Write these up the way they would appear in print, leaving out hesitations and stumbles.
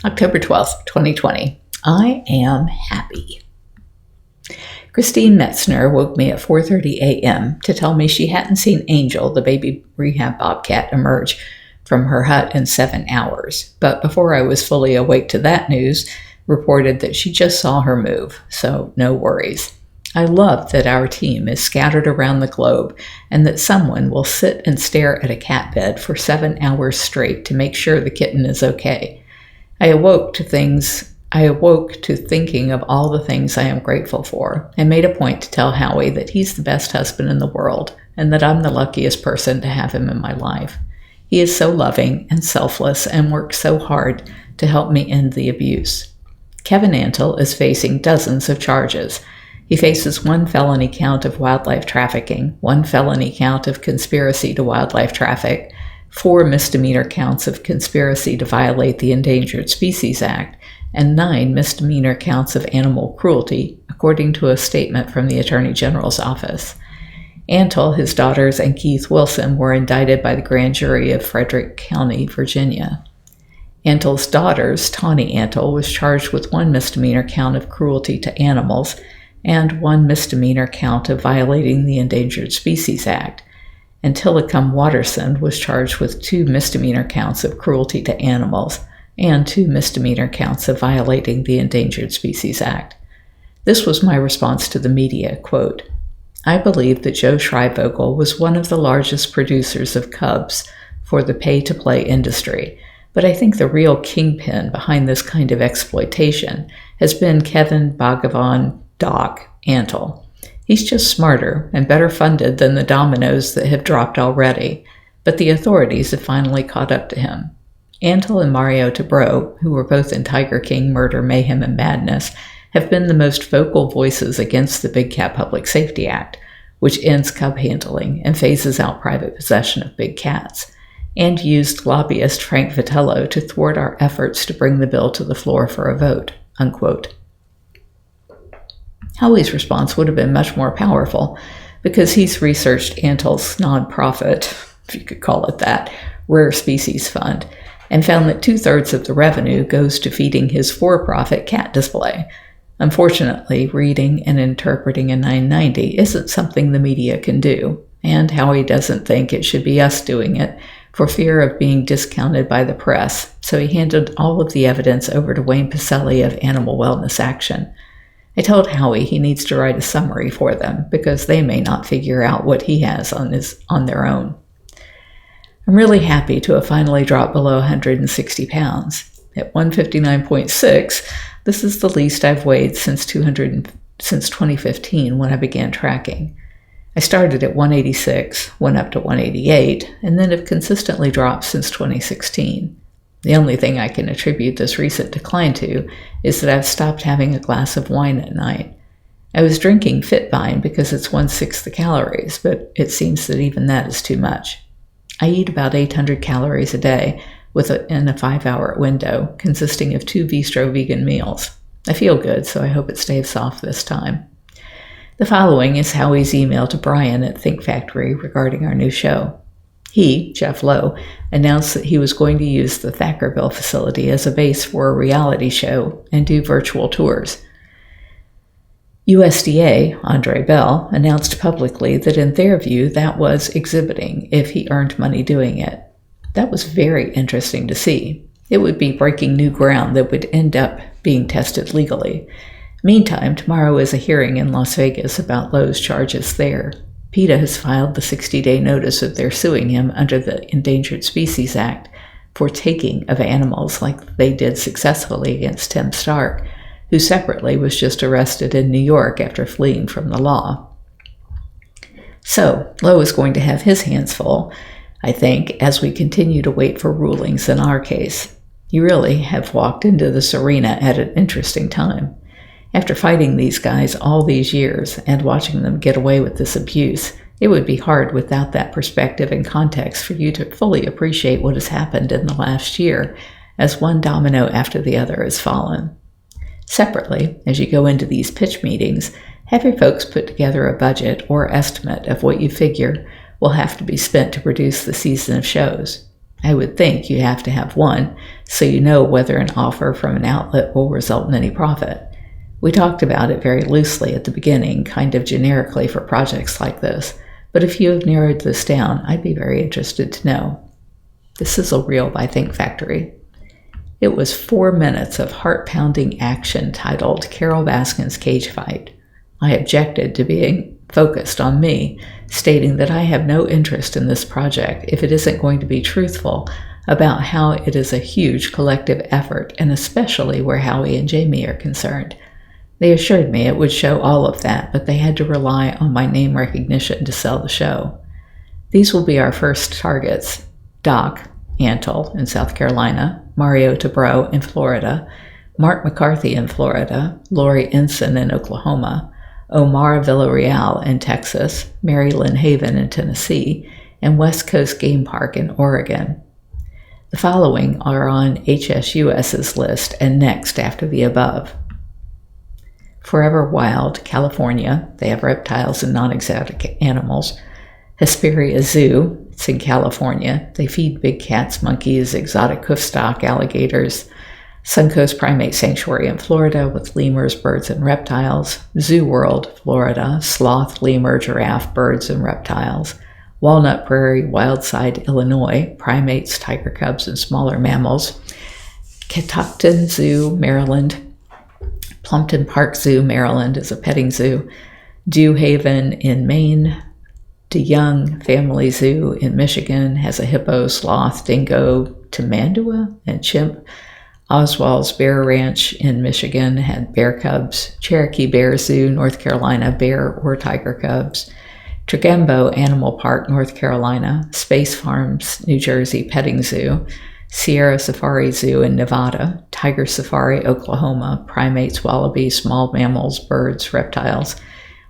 October 12th, 2020. I am happy. Kristine Metzner woke me at 4:30 a.m. to tell me she hadn't seen Antle, the baby rehab bobcat, emerge from her hut in 7 hours. But before I was fully awake to that news, reported that she just saw her move, so no worries. I love that our team is scattered around the globe and that someone will sit and stare at a cat bed for 7 hours straight to make sure the kitten is okay. I awoke to thinking of all the things I am grateful for and made a point to tell Howie that he's the best husband in the world and that I'm the luckiest person to have him in my life. He is so loving and selfless and works so hard to help me end the abuse. Kevin Antle is facing dozens of charges. He faces 1 felony count of wildlife trafficking, 1 felony count of conspiracy to wildlife traffic, 4 misdemeanor counts of conspiracy to violate the Endangered Species Act, and 9 misdemeanor counts of animal cruelty, according to a statement from the Attorney General's office. Antle, his daughters, and Keith Wilson were indicted by the grand jury of Fredrick County, Virginia. Antle's daughters, Tawny Antle, was charged with 1 misdemeanor count of cruelty to animals and 1 misdemeanor count of violating the Endangered Species Act. And Tillicum Watterson was charged with 2 misdemeanor counts of cruelty to animals and 2 misdemeanor counts of violating the Endangered Species Act. This was my response to the media, quote, I believe that Joe Schreibvogel was one of the largest producers of cubs for the pay-to-play industry, but I think the real kingpin behind this kind of exploitation has been Kevin Bhagavan Doc Antle. He's just smarter and better funded than the dominoes that have dropped already, but the authorities have finally caught up to him. Antle and Mario Tabro, who were both in Tiger King Murder, Mayhem, and Madness, have been the most vocal voices against the Big Cat Public Safety Act, which ends cub handling and phases out private possession of big cats, and used lobbyist Frank Vitello to thwart our efforts to bring the bill to the floor for a vote, unquote. Howie's response would have been much more powerful because he's researched Antle's nonprofit, if you could call it that, Rare Species Fund, and found that 2/3 of the revenue goes to feeding his for-profit cat display. Unfortunately, reading and interpreting a 990 isn't something the media can do, and Howie doesn't think it should be us doing it for fear of being discounted by the press, so he handed all of the evidence over to Wayne Pacelli of Animal Wellness Action. I told Howie he needs to write a summary for them because they may not figure out what he has on their own. I'm really happy to have finally dropped below 160 pounds. At 159.6, this is the least I've weighed since 2015 when I began tracking. I started at 186, went up to 188, and then have consistently dropped since 2016. The only thing I can attribute this recent decline to is that I've stopped having a glass of wine at night. I was drinking Fitbine because it's 1/6 the calories, but it seems that even that is too much. I eat about 800 calories a day in a 5-hour window, consisting of 2 Bistro vegan meals. I feel good, so I hope it stays off this time. The following is Howie's email to Brian at Think Factory regarding our new show. He, Jeff Lowe, announced that he was going to use the Thackerville facility as a base for a reality show and do virtual tours. USDA, Andre Bell, announced publicly that in their view that was exhibiting if he earned money doing it. That was very interesting to see. It would be breaking new ground that would end up being tested legally. Meantime, tomorrow is a hearing in Las Vegas about Lowe's charges there. PETA has filed the 60-day notice that they're suing him under the Endangered Species Act for taking of animals like they did successfully against Tim Stark, who separately was just arrested in New York after fleeing from the law. So, Lowe is going to have his hands full, I think, as we continue to wait for rulings in our case. You really have walked into this arena at an interesting time. After fighting these guys all these years and watching them get away with this abuse, it would be hard without that perspective and context for you to fully appreciate what has happened in the last year as one domino after the other has fallen. Separately, as you go into these pitch meetings, have your folks put together a budget or estimate of what you figure will have to be spent to produce the season of shows. I would think you have to have one so you know whether an offer from an outlet will result in any profit. We talked about it very loosely at the beginning, kind of generically for projects like this, but if you have narrowed this down, I'd be very interested to know. This is a reel by Think Factory. It was 4 minutes of heart-pounding action titled Carole Baskin's Cage Fight. I objected to being focused on me, stating that I have no interest in this project if it isn't going to be truthful about how it is a huge collective effort, and especially where Howie and Jamie are concerned. They assured me it would show all of that, but they had to rely on my name recognition to sell the show. These will be our first targets: Doc, Antle in South Carolina, Mario Tabro in Florida, Mark McCarthy in Florida, Lori Ensign in Oklahoma, Omar Villarreal in Texas, Mary Lynn Haven in Tennessee, and West Coast Game Park in Oregon. The following are on HSUS's list and next after the above. Forever Wild, California. They have reptiles and non-exotic animals. Hesperia Zoo. It's in California. They feed big cats, monkeys, exotic hoofstock, alligators. Suncoast Primate Sanctuary in Florida with lemurs, birds, and reptiles. Zoo World, Florida. Sloth, lemur, giraffe, birds, and reptiles. Walnut Prairie, Wildside, Illinois. Primates, tiger cubs, and smaller mammals. Catoctin Zoo, Maryland. Plumpton Park Zoo, Maryland is a petting zoo. Dew Haven in Maine. DeYoung Family Zoo in Michigan has a hippo, sloth, dingo, tamandua, and chimp. Oswald's Bear Ranch in Michigan had bear cubs. Cherokee Bear Zoo, North Carolina, bear or tiger cubs. Tregembo Animal Park, North Carolina. Space Farms, New Jersey Petting Zoo. Sierra Safari Zoo in Nevada, Tiger Safari, Oklahoma, primates, wallabies, small mammals, birds, reptiles.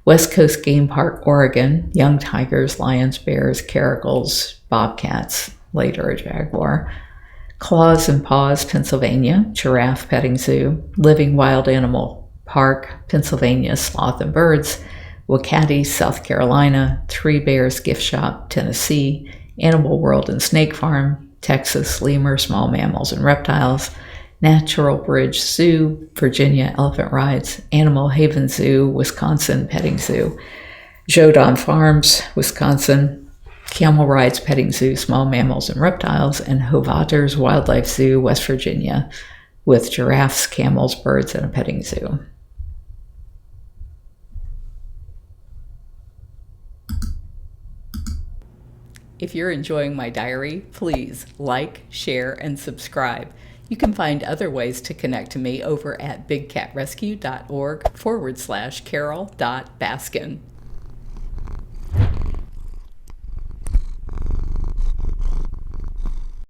West Coast Game Park, Oregon, young tigers, lions, bears, caracals, bobcats, later a jaguar. Claws and Paws, Pennsylvania, Giraffe Petting Zoo. Living Wild Animal Park, Pennsylvania, Sloth and Birds. Wakati, South Carolina. Three Bears Gift Shop, Tennessee. Animal World and Snake Farm, Texas, lemur, small mammals, and reptiles. Natural Bridge Zoo, Virginia, elephant rides. Animal Haven Zoo, Wisconsin, petting zoo. Jodon Farms, Wisconsin. Camel Rides Petting Zoo, small mammals and reptiles. And Hovater's Wildlife Zoo, West Virginia, with giraffes, camels, birds, and a petting zoo. If you're enjoying my diary, please like, share, and subscribe. You can find other ways to connect to me over at bigcatrescue.org/Carole.Baskin.